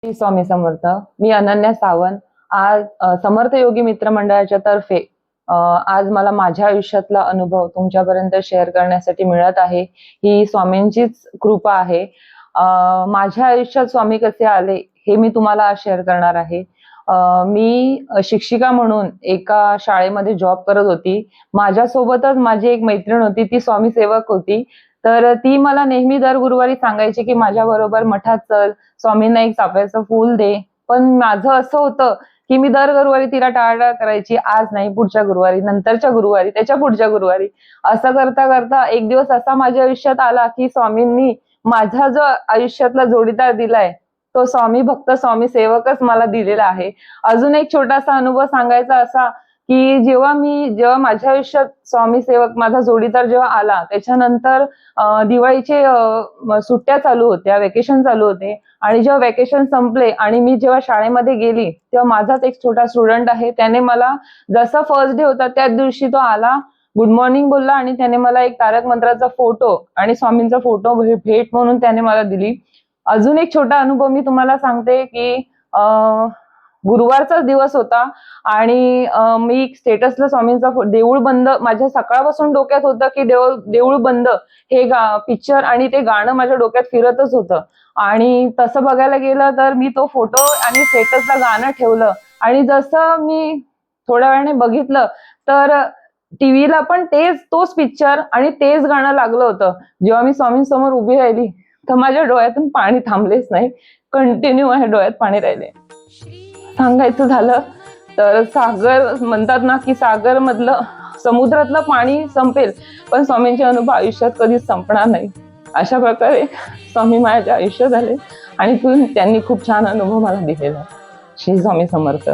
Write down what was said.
श्री स्वामी समर्थ. मी अनन्या सावंत. आज समर्थ योगी मित्र मंडळाच्या तर्फे आज मला माझ्या आयुष्यातला अनुभव तुमच्यापर्यंत शेअर करण्यासाठी मिळत आहे. ही स्वामींचीच कृपा आहे. माझ्या आयुष्यात स्वामी कसे आले हे मी तुम्हाला शेअर करणार आहे. मी शिक्षिका म्हणून एका शाळेमध्ये जॉब करत होती. माझ्यासोबतच माझी एक मैत्रीण होती, ती स्वामी सेवक होती. तर ती मला नेहमी दर गुरुवारी सांगायची की माझ्या बरोबर मठात चल, स्वामींना एक चाफ्याचं फूल दे. पण माझं असं होतं की मी दर गुरुवारी तिला टाळाटाळ करायची. आज नाही, पुढच्या गुरुवारी, नंतरच्या गुरुवारी, त्याच्या पुढच्या गुरुवारी. असं करता करता एक दिवस असा माझ्या आयुष्यात आला की स्वामींनी माझा जो आयुष्यातला जोडीदार दिलाय तो स्वामी भक्त, स्वामी सेवकच मला दिलेला आहे. अजून एक छोटासा अनुभव सांगायचा असा की जेव्हा माझ्या आयुष्यात स्वामी सेवक माझा जोडीदार जेव्हा आला, त्याच्यानंतर दिवाळीचे सुट्ट्या चालू होत्या, वेकेशन चालू होते. आणि जेव्हा वेकेशन संपले आणि मी जेव्हा शाळेमध्ये गेली, तेव्हा माझाच एक छोटा स्टुडंट आहे, त्याने मला जसा फर्स्ट डे होता त्याच दिवशी तो आला, गुड मॉर्निंग बोलला आणि त्याने मला एक तारक मंत्राचा फोटो आणि स्वामींचा फोटो भेट म्हणून त्याने मला दिली. अजून एक छोटा अनुभव मी तुम्हाला सांगते की गुरुवारचाच दिवस होता आणि मी स्टेटसला स्वामींचा देऊळ बंद माझ्या सकाळपासून डोक्यात होतं की देऊळ बंद हे पिक्चर आणि ते गाणं माझ्या डोक्यात फिरतच होतं. आणि तसं बघायला गेलं तर मी तो फोटो आणि स्टेटसला गाणं ठेवलं आणि जसं मी थोड्या वेळाने बघितलं तर टीव्हीला पण तोच पिक्चर आणि तेच गाणं लागलं होतं. जेव्हा मी स्वामींसमोर उभी राहिली तर माझ्या डोळ्यातून पाणी थांबलेच नाही. कंटिन्यू माझ्या डोळ्यात पाणी राहिले. सांगायचं झालं तर सागर म्हणतात ना की सागर मधलं समुद्रातलं पाणी संपेल पण स्वामींचे अनुभव आयुष्यात कधीच संपणार नाही. अशा प्रकारे स्वामी माझ्या आयुष्यात आले आणि त्यांनी खूप छान अनुभव मला दिलेला. श्री स्वामी समर्थ.